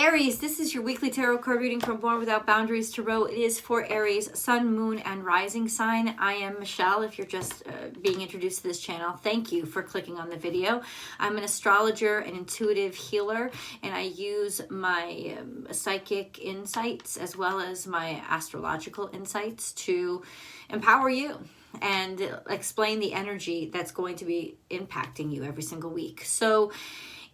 Aries, this is your weekly tarot card reading from Born Without Boundaries Tarot. It is for Aries, Sun, Moon, and Rising sign. I am Michelle. If you're just being introduced to this channel, thank you for clicking on the video. I'm an astrologer, an intuitive healer, and I use my psychic insights as well as my astrological insights to empower you and explain the energy that's going to be impacting you every single week. So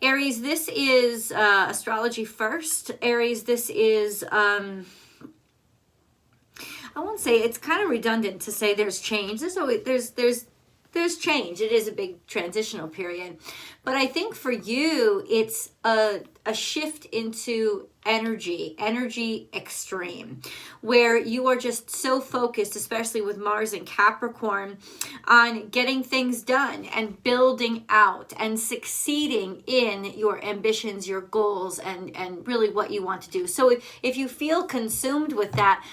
Aries, this is astrology first. Aries, this is, I won't say, it's kind of redundant to say there's change. There's always, there's change. It is a big transitional period. But I think for you, it's a shift into energy extreme, where you are just so focused, especially with Mars and Capricorn, on getting things done and building out and succeeding in your ambitions, your goals, and really what you want to do. So if you feel consumed with that,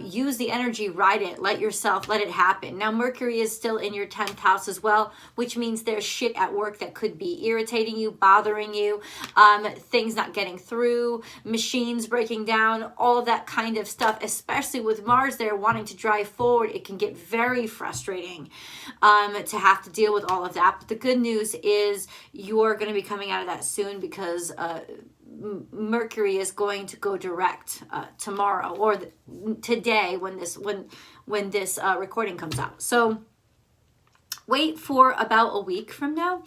use the energy, ride it, let it happen. Now, Mercury is still in your 10th house as well, which means there's shit at work that could be irritating you, bothering you, things not getting through, machines breaking down, all that kind of stuff, especially with Mars there wanting to drive forward. It can get very frustrating to have to deal with all of that. But the good news is you're going to be coming out of that soon, because Mercury is going to go direct tomorrow or today when this recording comes out. So wait for about a week from now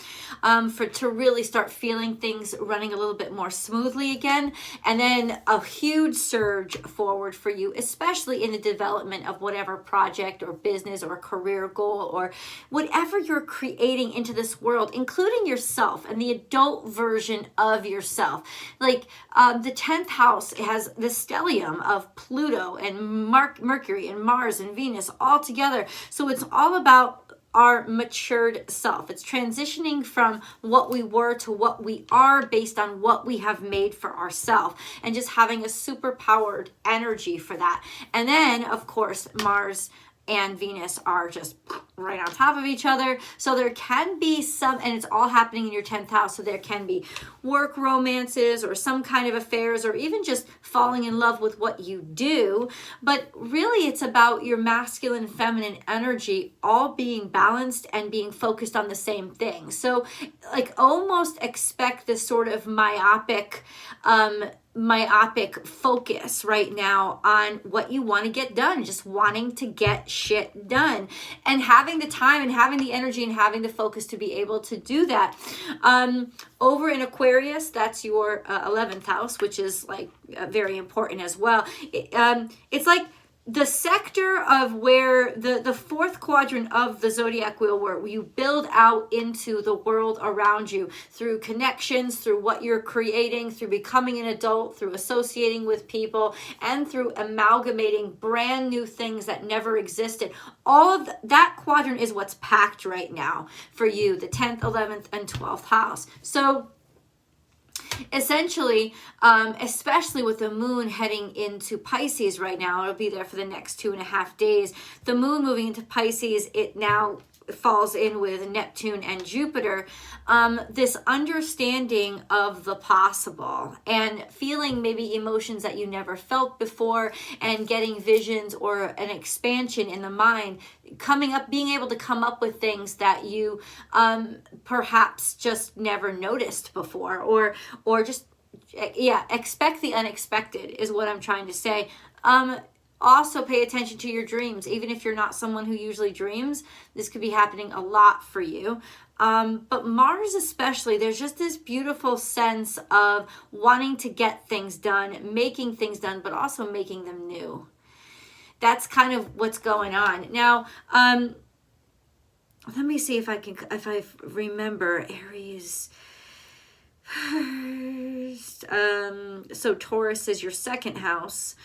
to really start feeling things running a little bit more smoothly again. And then a huge surge forward for you, especially in the development of whatever project or business or career goal or whatever you're creating into this world, including yourself and the adult version of yourself. Like the 10th house has the stellium of Pluto and Mercury and Mars and Venus all together. So it's all about our matured self. It's transitioning from what we were to what we are based on what we have made for ourselves, and just having a super powered energy for that. And then, of course, Mars and Venus are just right on top of each other. So there can be some, and it's all happening in your 10th house. So there can be work romances or some kind of affairs, or even just falling in love with what you do. But really it's about your masculine, feminine energy all being balanced and being focused on the same thing. So like almost expect this sort of myopic focus right now on what you want to get done, just wanting to get shit done, and having the time and having the energy and having the focus to be able to do that. Over in Aquarius, that's your 11th house, which is like very important as well. It's like the sector of where the fourth quadrant of the zodiac wheel, where you build out into the world around you through connections, through what you're creating, through becoming an adult, through associating with people, and through amalgamating brand new things that never existed. All of that quadrant is what's packed right now for you, the 10th, 11th, and 12th house. So essentially, especially with the moon heading into Pisces right now, it'll be there for the next 2.5 days. The moon moving into Pisces, it now falls in with Neptune and Jupiter. This understanding of the possible and feeling maybe emotions that you never felt before, and getting visions or an expansion in the mind, coming up, being able to come up with things that you perhaps just never noticed before, or just, yeah, expect the unexpected is what I'm trying to say. Also pay attention to your dreams. Even if you're not someone who usually dreams, this could be happening a lot for you. But Mars especially, there's just this beautiful sense of wanting to get things done, making things done, but also making them new. That's kind of what's going on. Now, let me see if I remember Aries first. So Taurus is your 2nd house,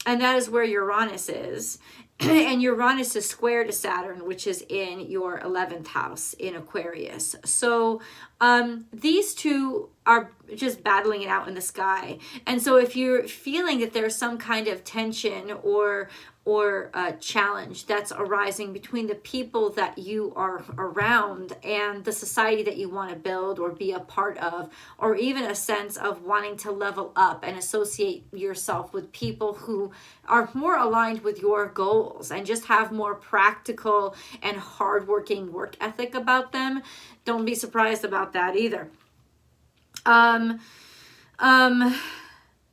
and that is where Uranus is. And Uranus is square to Saturn, which is in your 11th house in Aquarius. So these two are just battling it out in the sky. And so if you're feeling that there's some kind of tension or a challenge that's arising between the people that you are around and the society that you want to build or be a part of, or even a sense of wanting to level up and associate yourself with people who are more aligned with your goals and just have more practical and hardworking work ethic about them, don't be surprised about that either.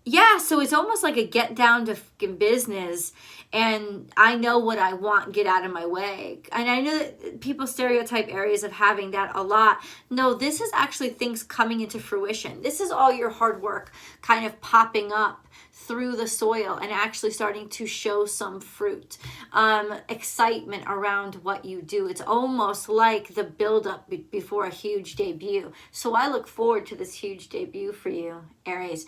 Yeah, so it's almost like a get down to fucking business, and I know what I want, get out of my way. And I know that people stereotype Aries of having that a lot. No, this is actually things coming into fruition. This is all your hard work kind of popping up through the soil and actually starting to show some fruit. Excitement around what you do. It's almost like the buildup before a huge debut. So I look forward to this huge debut for you, Aries.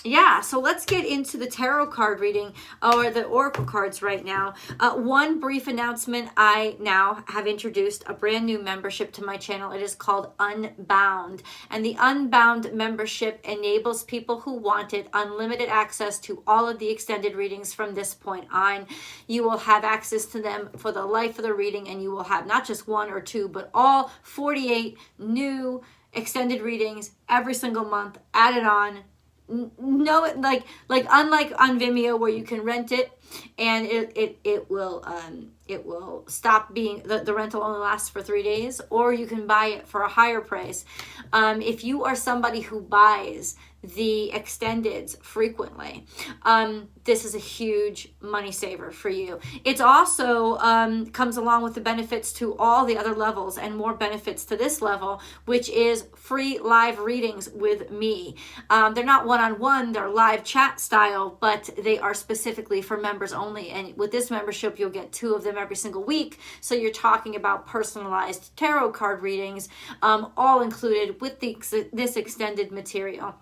Yeah, so let's get into the tarot card reading, or the oracle cards right now. One brief announcement: I now have introduced a brand new membership to my channel. It is called Unbound, and the Unbound membership enables people who want it unlimited access to all of the extended readings from this point on. You will have access to them for the life of the reading, and you will have not just one or two, but all 48 new extended readings every single month added on. No, like unlike on Vimeo where you can rent it and it will stop being, the rental only lasts for 3 days, or you can buy it for a higher price. If you are somebody who buys the extendeds frequently, this is a huge money saver for you. It's also comes along with the benefits to all the other levels and more benefits to this level, which is free live readings with me. They're not one-on-one, they're live chat style, but they are specifically for members only. And with this membership, you'll get 2 of them every single week. So you're talking about personalized tarot card readings, all included with this extended material.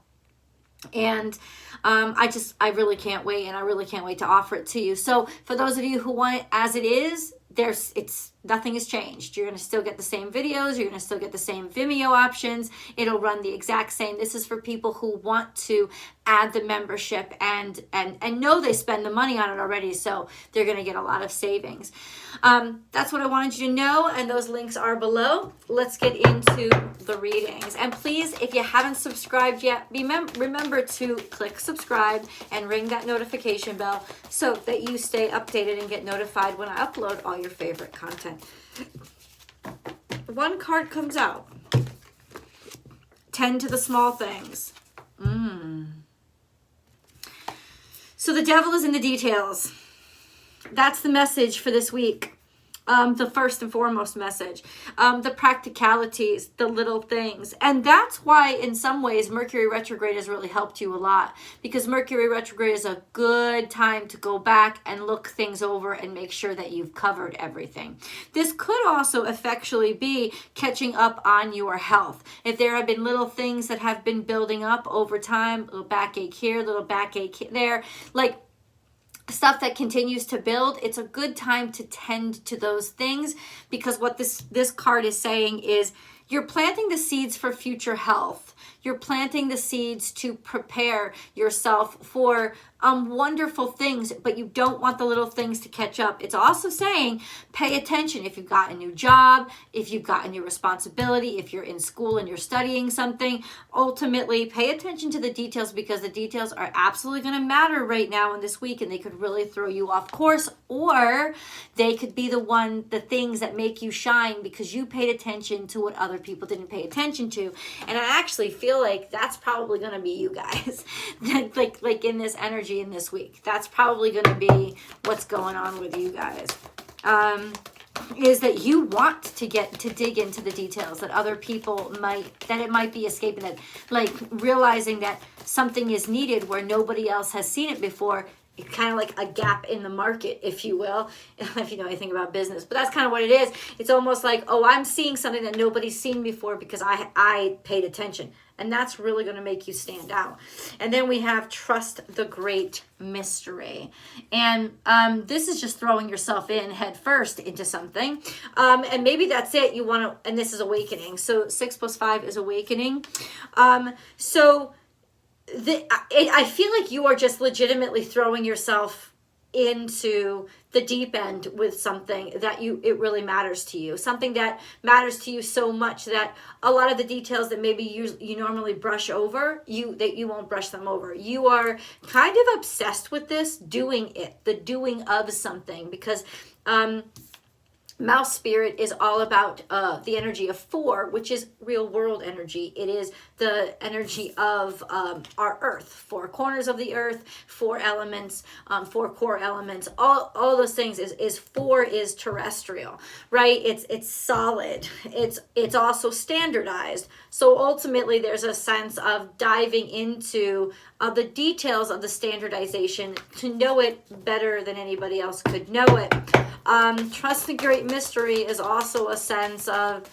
And I really can't wait, and I really can't wait to offer it to you. So for those of you who want it as it is, nothing has changed. You're going to still get the same videos. You're going to still get the same Vimeo options. It'll run the exact same. This is for people who want to add the membership and know they spend the money on it already, so they're going to get a lot of savings. That's what I wanted you to know, and those links are below. Let's get into the readings. And please, if you haven't subscribed yet, remember to click subscribe and ring that notification bell so that you stay updated and get notified when I upload all your favorite content. One card comes out. Tend to the small things. So the devil is in the details. That's the message for this week. The first and foremost message, the practicalities, the little things. And that's why in some ways Mercury retrograde has really helped you a lot, because Mercury retrograde is a good time to go back and look things over and make sure that you've covered everything. This could also effectually be catching up on your health. If there have been little things that have been building up over time, little backache here, little backache there, like stuff that continues to build, it's a good time to tend to those things, because what this card is saying is you're planting the seeds for future health. You're planting the seeds to prepare yourself for wonderful things, but you don't want the little things to catch up. It's also saying pay attention if you've got a new job, if you've got a new responsibility, if you're in school and you're studying something. Ultimately, pay attention to the details, because the details are absolutely going to matter right now in this week, and they could really throw you off course, or they could be the things that make you shine because you paid attention to what other people didn't pay attention to. And I actually feel like that's probably going to be you guys, like in this energy in this week. That's probably going to be what's going on with you guys. Is that you want to dig into the details that other people it might be escaping, that like realizing that something is needed where nobody else has seen it before. It's kind of like a gap in the market, if you will, if you know anything about business. But that's kind of what it is. It's almost like, oh, I'm seeing something that nobody's seen before because I paid attention. And that's really going to make you stand out. And then we have trust the great mystery. And this is just throwing yourself in head first into something. And maybe that's it. You want to, and this is awakening. So 6 + 5 is awakening. I feel like you are just legitimately throwing yourself into the deep end with something that it really matters to you, something that matters to you so much that a lot of the details that maybe you normally brush over, you won't brush them over. You are kind of obsessed with this, the doing of something, because Mouse Spirit is all about the energy of 4, which is real world energy. It is the energy of our earth, 4 corners of the earth, 4 elements, 4 core elements, all those things. Is 4 is terrestrial, right? It's solid. It's also standardized. So ultimately there's a sense of diving into the details of the standardization to know it better than anybody else could know it. Trust the great mystery is also a sense of,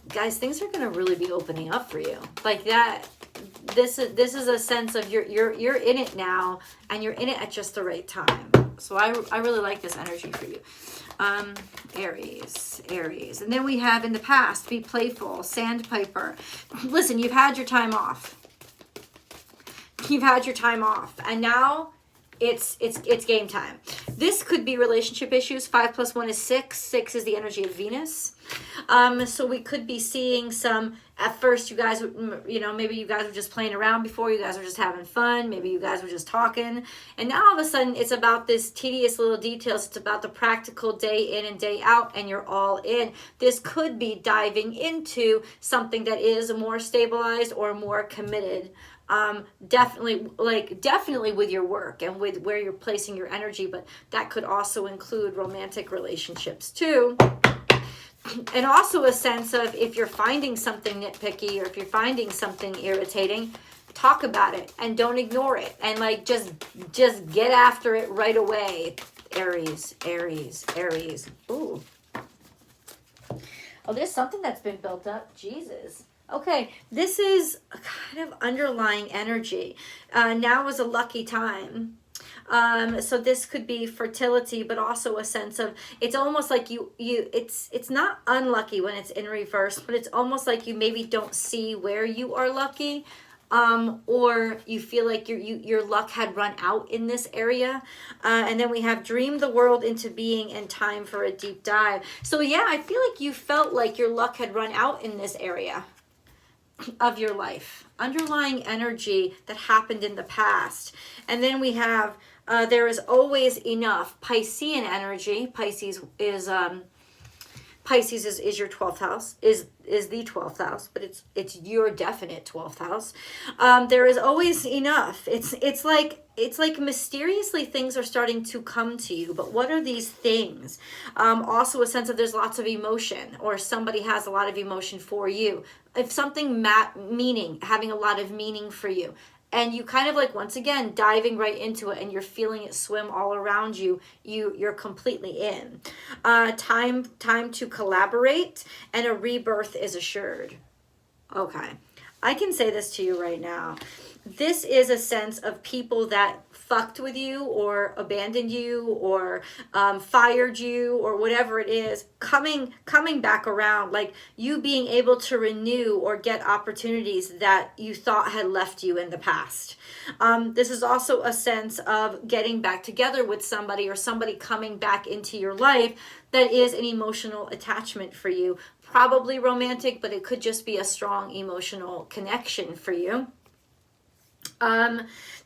guys, things are going to really be opening up for you like that. This is a sense of you're in it now, and you're in it at just the right time. So I really like this energy for you. Aries. And then we have in the past, be playful, sandpiper. Listen, you've had your time off. And now it's game time. This could be relationship issues. 5 + 1 is 6. 6 is the energy of Venus. So we could be seeing some, at first you guys, maybe you guys were just playing around before, you guys were just having fun, maybe you guys were just talking, and now all of a sudden it's about this tedious little details. It's about the practical day in and day out, and you're all in. This could be diving into something that is more stabilized or more committed. Definitely with your work and with where you're placing your energy, but that could also include romantic relationships too. And also a sense of, if you're finding something nitpicky or if you're finding something irritating, talk about it and don't ignore it, and just get after it right away. Aries. Ooh. Oh, there's something that's been built up. Jesus. Okay, this is a kind of underlying energy. Now is a lucky time. So this could be fertility, but also a sense of, it's almost like it's not unlucky when it's in reverse, but it's almost like you maybe don't see where you are lucky, or you feel like your luck had run out in this area. And then we have dream the world into being and time for a deep dive. So yeah, I feel like you felt like your luck had run out in this area of your life, underlying energy that happened in the past. And then we have there is always enough, Piscean energy. Pisces is your 12th house, is the 12th house, but it's your definite 12th house. There is always enough. It's like mysteriously things are starting to come to you, but what are these things? Also a sense of there's lots of emotion, or somebody has a lot of emotion for you. If something having a lot of meaning for you, and you kind of once again diving right into it, and you're feeling it swim all around you, you're completely in. Time to collaborate, and a rebirth is assured. Okay, I can say this to you right now. This is a sense of people that fucked with you or abandoned you or fired you or whatever it is, coming back around, like you being able to renew or get opportunities that you thought had left you in the past. This is also a sense of getting back together with somebody, or somebody coming back into your life that is an emotional attachment for you. Probably romantic, but it could just be a strong emotional connection for you.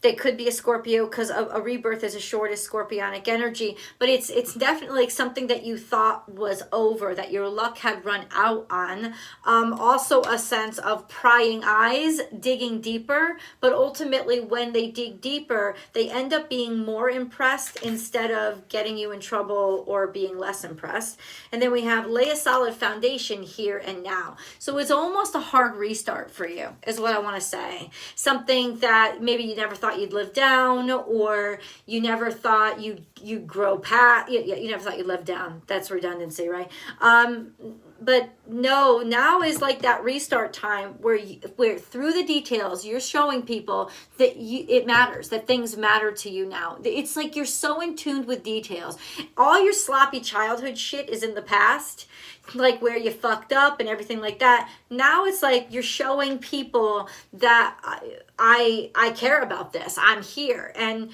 They could be a Scorpio, because a rebirth is a shortest scorpionic energy, but it's definitely like something that you thought was over, that your luck had run out on. Also a sense of prying eyes, digging deeper, but ultimately when they dig deeper, they end up being more impressed instead of getting you in trouble or being less impressed. And then we have lay a solid foundation here and now. So it's almost a hard restart for you, is what I want to say. Something that maybe you never thought you'd live down, or you never thought you'd grow past. You never thought you'd live down. That's redundancy, right? no, now is like that restart time where through the details you're showing people that it matters, that things matter to you now. It's like you're so in tune with details. All your sloppy childhood shit is in the past, like where you fucked up and everything like that. Now it's like you're showing people that I care about this. I'm here, and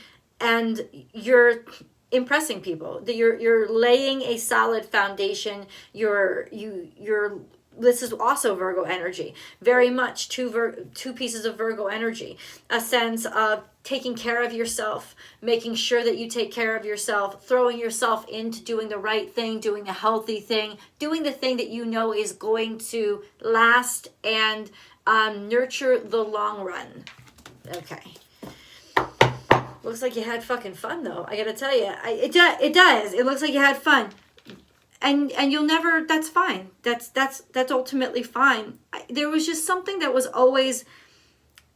you're impressing people. You're laying a solid foundation. This is also Virgo energy, very much two pieces of Virgo energy, a sense of taking care of yourself, making sure that you take care of yourself, throwing yourself into doing the right thing, doing the healthy thing, doing the thing that you know is going to last and nurture the long run. Okay. Looks like you had fucking fun, though. I gotta tell you, it does. It looks like you had fun, and you'll never. That's fine. That's ultimately fine. There was just something that was always,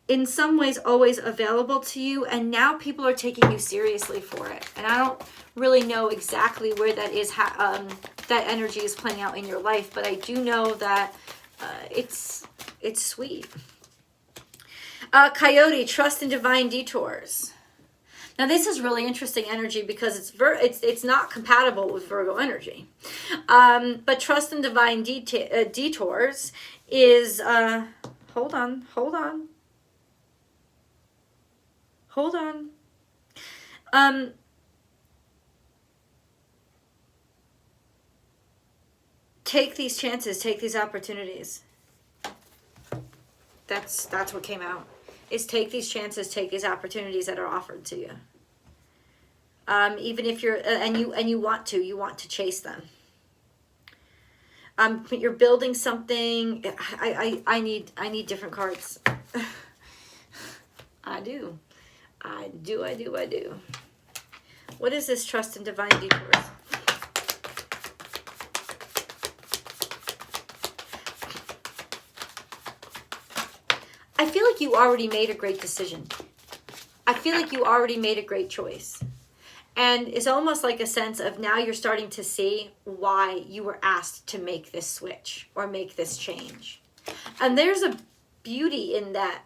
in some ways, always available to you, and now people are taking you seriously for it. And I don't really know exactly where that is. That energy is playing out in your life, but I do know that it's sweet. Coyote, trust in divine detours. Now this is really interesting energy because it's not compatible with Virgo energy, but trust in divine detours is hold on. Take these chances, take these opportunities. That's what came out. Is take these chances, take these opportunities that are offered to you. Even if you're and you want to chase them. You're building something. I need different cards. I do. What is this trust in divine detours? I feel like you already made a great decision. I feel like you already made a great choice. And it's almost like a sense of now you're starting to see why you were asked to make this switch or make this change. And there's a beauty in that,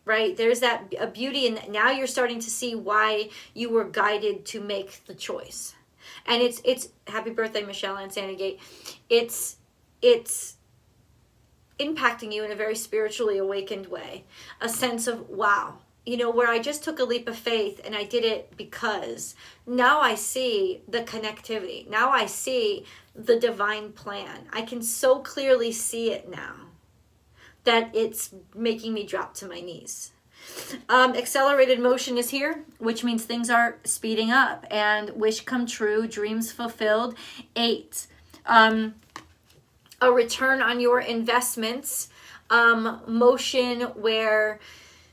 right? There's a beauty in that. Now you're starting to see why you were guided to make the choice. And it's happy birthday, Michelle and Sandy Gate. It's impacting you in a very spiritually awakened way. A sense of, wow, where I just took a leap of faith and I did it because now I see the connectivity. Now I see the divine plan. I can so clearly see it now that it's making me drop to my knees. Accelerated motion is here, which means things are speeding up and wish come true, dreams fulfilled. 8. A return on your investments, motion where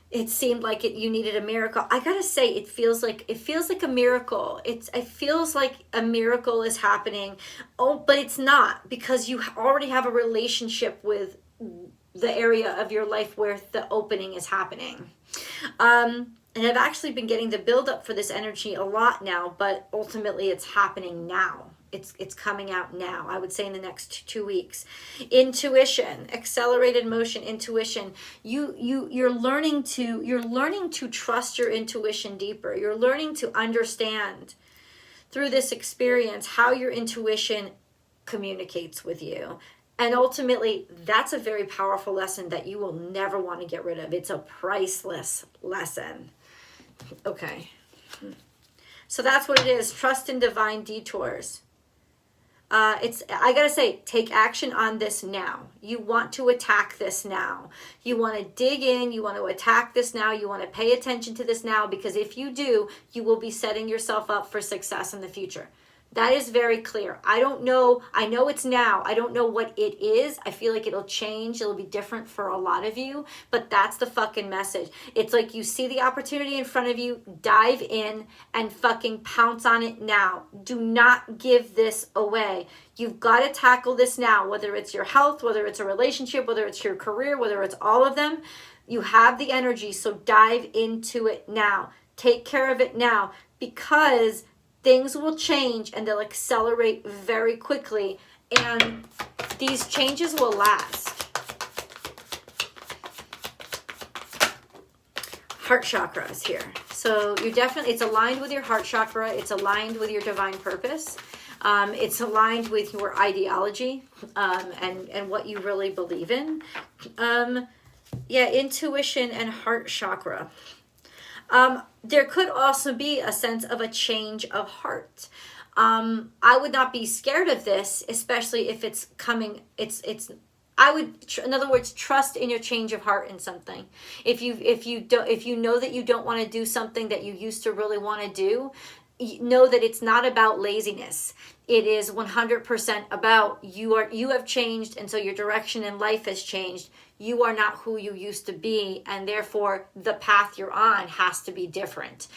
it seemed like you needed a miracle. I gotta say, it feels like a miracle. It feels like a miracle is happening. Oh, but it's not, because you already have a relationship with the area of your life where the opening is happening. And I've actually been getting the buildup for this energy a lot now, but ultimately it's happening now. It's coming out now, I would say in the next 2 weeks. Intuition, accelerated motion, intuition. You're learning to trust your intuition deeper. You're learning to understand through this experience how your intuition communicates with you. And ultimately, that's a very powerful lesson that you will never want to get rid of. It's a priceless lesson. Okay. So that's what it is. Trust in divine detours. I gotta say, take action on this now. You want to attack this now. You want to dig in. You want to attack this now. You want to pay attention to this now, because if you do, you will be setting yourself up for success in the future. That is very clear. I don't know. I know it's now. I don't know what it is. I feel like it'll change. It'll be different for a lot of you, but that's the fucking message. It's like you see the opportunity in front of you, dive in and fucking pounce on it now. Do not give this away. You've got to tackle this now, whether it's your health, whether it's a relationship, whether it's your career, whether it's all of them. You have the energy, so dive into it now. Take care of it now, because things will change and they'll accelerate very quickly. And These changes will last. Heart chakra is here. So you're definitely, it's aligned with your heart chakra. It's aligned with your divine purpose. It's aligned with your ideology and what you really believe in. Yeah, intuition and heart chakra. There could also be a sense of a change of heart. I would not be scared of this, especially if it's coming, I would, in other words, trust in your change of heart in something. If you know that you don't want to do something that you used to really want to do, know that it's not about laziness. It is 100% about you have changed, and so your direction in life has changed. You are not who you used to be, and therefore the path you're on has to be different.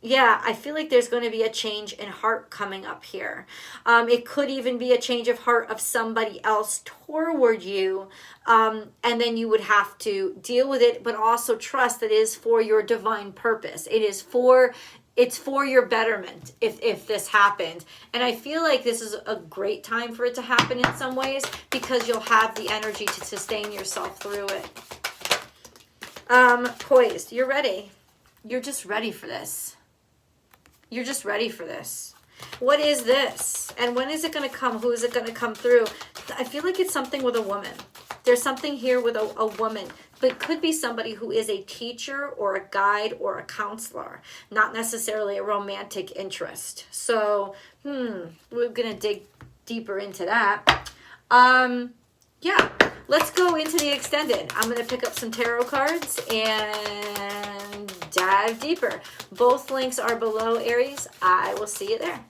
Yeah, I feel like there's going to be a change in heart coming up here. It could even be a change of heart of somebody else toward you. And then you would have to deal with it, but also trust that it is for your divine purpose. It's for your betterment if this happened. And I feel like this is a great time for it to happen in some ways, because you'll have the energy to sustain yourself through it. Poised, you're ready. You're just ready for this. You're just ready for this. What is this? And when is it going to come? Who is it going to come through? I feel like it's something with a woman. There's something here with a woman. But it could be somebody who is a teacher or a guide or a counselor. Not necessarily a romantic interest. So, we're going to dig deeper into that. Yeah. Let's go into the extended. I'm going to pick up some tarot cards and dive deeper. Both links are below, Aries. I will see you there.